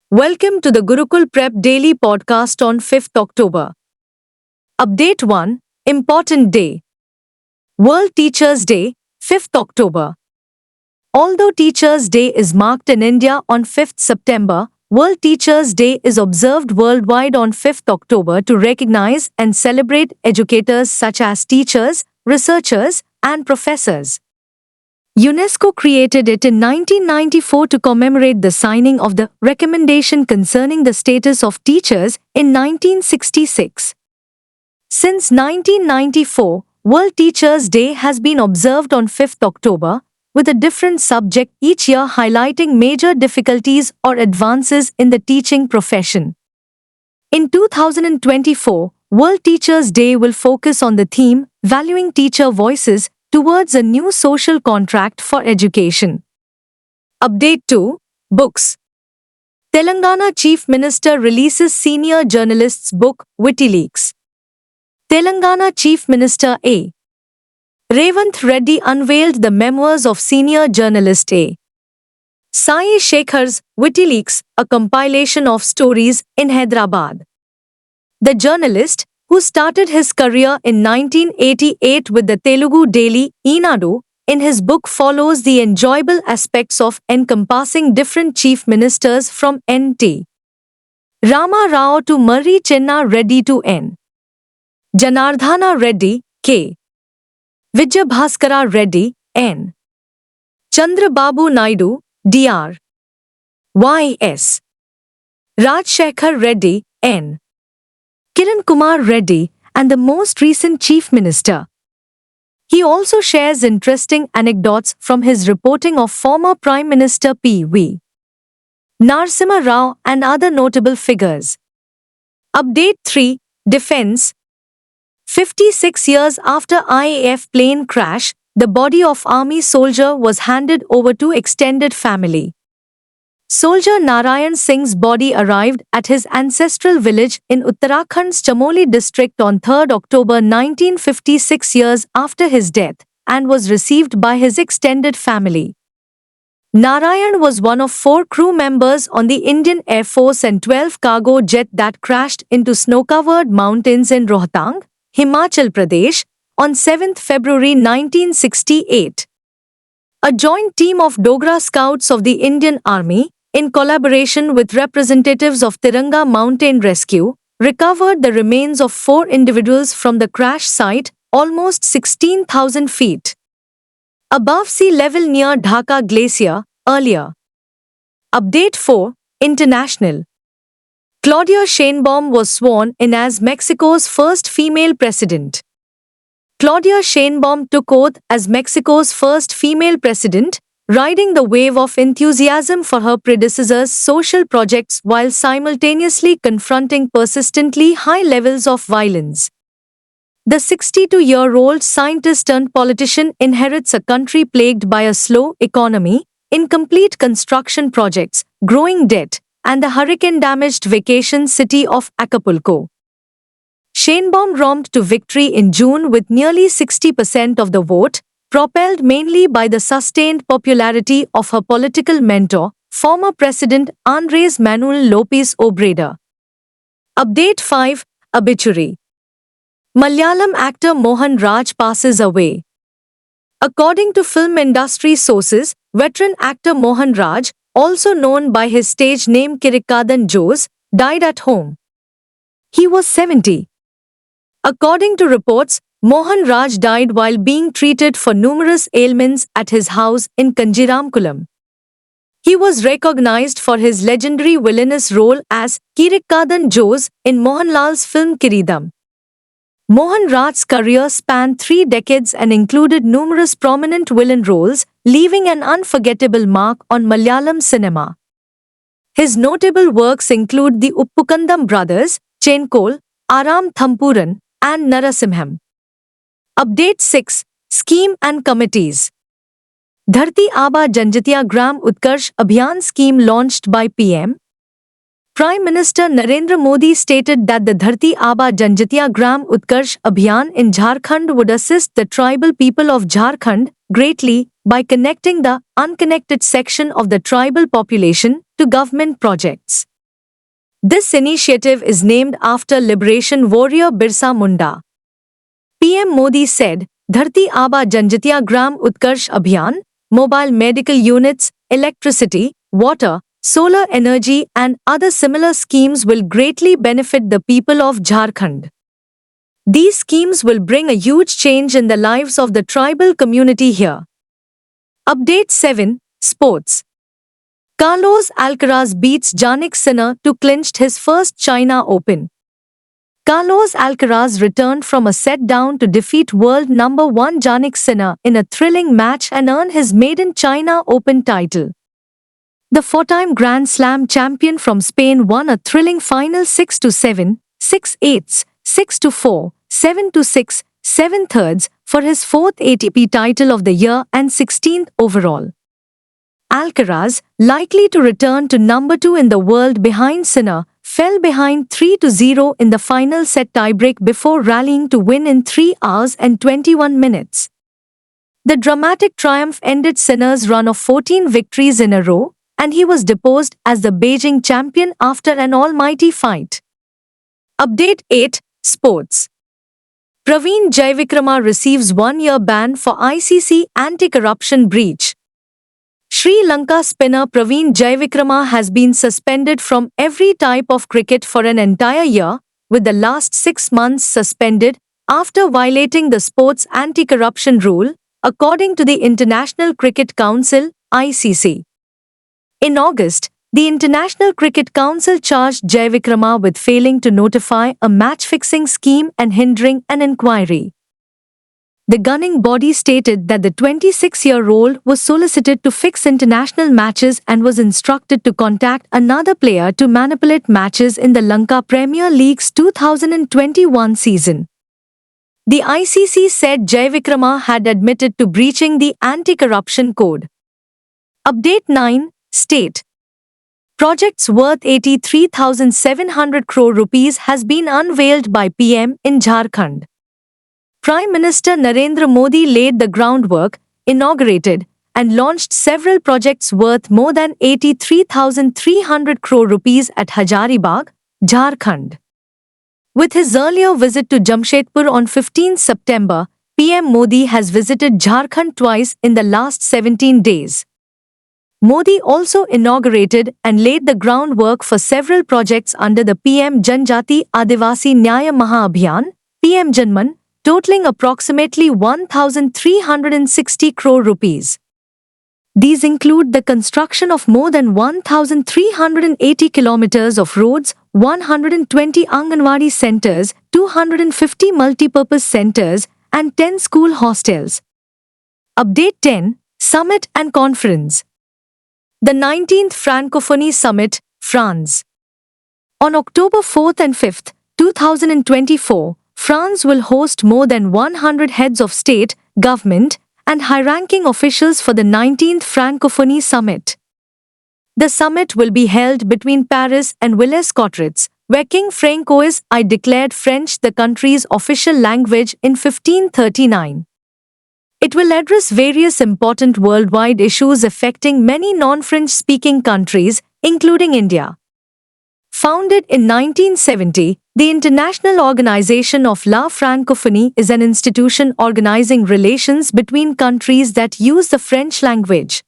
Welcome to the Gurukul Prep Daily Podcast on 5th October. Update 1. Important Day. World Teachers' Day, 5th October. Although Teachers' Day is marked in India on 5th September, World Teachers' Day is observed worldwide on 5th October to recognize and celebrate educators such as teachers, researchers, and professors. UNESCO created it in 1994 to commemorate the signing of the Recommendation Concerning the Status of Teachers in 1966. Since 1994, World Teachers' Day has been observed on 5th October, with a different subject each year highlighting major difficulties or advances in the teaching profession. In 2024, World Teachers' Day will focus on the theme, Valuing Teacher Voices, towards a new social contract for education. Update 2. Books. Telangana Chief Minister releases senior journalist's book, WikiLeaks. Telangana Chief Minister A. Revanth Reddy unveiled the memoirs of senior journalist A. Sai Shekhar's WikiLeaks, a compilation of stories, in Hyderabad. The journalist, who started his career in 1988 with the Telugu daily Eenadu, in his book follows the enjoyable aspects of encompassing different chief ministers from N.T. Rama Rao to Murray Chenna Reddy to N. Janardhana Reddy, K. Vijayabhaskara Reddy, N. Chandrababu Naidu, Dr. Y.S. Rajshekhar Reddy, N. Kiran Kumar Reddy, and the most recent Chief Minister. He also shares interesting anecdotes from his reporting of former Prime Minister P.V. Narasimha Rao and other notable figures. Update 3. Defense. 56 years after IAF plane crash, the body of army soldier was handed over to extended family. Soldier Narayan Singh's body arrived at his ancestral village in Uttarakhand's Chamoli district on 3 October 1956 years after his death, and was received by his extended family. Narayan was one of 4 crew members on the Indian Air Force and 12 cargo jet that crashed into snow-covered mountains in Rohtang, Himachal Pradesh, on 7 February 1968. A joint team of Dogra Scouts of the Indian Army, in collaboration with representatives of Tiranga Mountain Rescue, recovered the remains of 4 individuals from the crash site, almost 16,000 feet above sea level near Dhaka Glacier, earlier. Update 4. International. Claudia Sheinbaum was sworn in as Mexico's first female president. Claudia Sheinbaum took oath as Mexico's first female president, riding the wave of enthusiasm for her predecessor's social projects while simultaneously confronting persistently high levels of violence. The 62-year-old scientist-turned-politician inherits a country plagued by a slow economy, incomplete construction projects, growing debt, and the hurricane-damaged vacation city of Acapulco. Sheinbaum romped to victory in June with nearly 60% of the vote, propelled mainly by the sustained popularity of her political mentor, former President Andrés Manuel López Obrador. Update 5. Obituary. Malayalam actor Mohan Raj passes away. According to film industry sources, veteran actor Mohan Raj, also known by his stage name Kirikkadan Jose, died at home. He was 70. According to reports, Mohan Raj died while being treated for numerous ailments at his house in Kanjiramkulam. He was recognized for his legendary villainous role as Kirikkadan Jose in Mohanlal's film Kiridam. Mohan Raj's career spanned 3 decades and included numerous prominent villain roles, leaving an unforgettable mark on Malayalam cinema. His notable works include the Uppukandam Brothers, Chenkol, Aram Thampuran, and Narasimham. Update 6. Scheme and Committees. Dharti Aaba Janjatiya Gram Utkarsh Abhiyan scheme launched by PM. Prime Minister Narendra Modi stated that the Dharti Aaba Janjatiya Gram Utkarsh Abhiyan in Jharkhand would assist the tribal people of Jharkhand greatly by connecting the unconnected section of the tribal population to government projects. This initiative is named after liberation warrior Birsa Munda. PM Modi said, Dharti Aba Janjatiya Gram Utkarsh Abhiyan, mobile medical units, electricity, water, solar energy and other similar schemes will greatly benefit the people of Jharkhand. These schemes will bring a huge change in the lives of the tribal community here. Update 7. Sports. Carlos Alcaraz beats Jannik Sinner to clinch his first China Open. Carlos Alcaraz returned from a set-down to defeat world number 1 Jannik Sinner in a thrilling match and earn his maiden China Open title. The four-time Grand Slam champion from Spain won a thrilling final 6-7, 6-8, 6-4, 7-6, 7/3 for his fourth ATP title of the year and 16th overall. Alcaraz, likely to return to number 2 in the world behind Sinner, fell behind 3-0 in the final set tiebreak before rallying to win in 3 hours and 21 minutes. The dramatic triumph ended Sinner's run of 14 victories in a row, and he was deposed as the Beijing champion after an almighty fight. Update 8. Sports. Praveen Jaivikrama receives 1-year ban for ICC anti-corruption breach. Sri Lanka spinner Praveen Jaivikrama has been suspended from every type of cricket for an entire year, with the last 6 months suspended after violating the sport's anti-corruption rule, according to the International Cricket Council, ICC. In August, the International Cricket Council charged Jaivikrama with failing to notify a match-fixing scheme and hindering an inquiry. The gunning body stated that the 26-year-old was solicited to fix international matches and was instructed to contact another player to manipulate matches in the Lanka Premier League's 2021 season. The ICC said Jaivikrama had admitted to breaching the anti-corruption code. Update 9. State. Projects worth 83,700 crore rupees has been unveiled by PM in Jharkhand. Prime Minister Narendra Modi laid the groundwork, inaugurated, and launched several projects worth more than 83,300 crore rupees at Hazaribagh, Jharkhand. With his earlier visit to Jamshedpur on 15 September, PM Modi has visited Jharkhand twice in the last 17 days. Modi also inaugurated and laid the groundwork for several projects under the PM Janjati Adivasi Nyaya Mahabhiyan, PM Janman, totaling approximately 1,360 crore rupees. These include the construction of more than 1,380 kilometers of roads, 120 Anganwadi centers, 250 multipurpose centers, and 10 school hostels. Update 10. Summit and Conference. The 19th Francophonie Summit, France. On October 4th and 5th, 2024, France will host more than 100 heads of state, government, and high-ranking officials for the 19th Francophonie Summit. The summit will be held between Paris and Villers-Cotterêts, where King Francois I declared French the country's official language in 1539. It will address various important worldwide issues affecting many non-French-speaking countries, including India. Founded in 1970, the International Organization of La Francophonie is an institution organizing relations between countries that use the French language.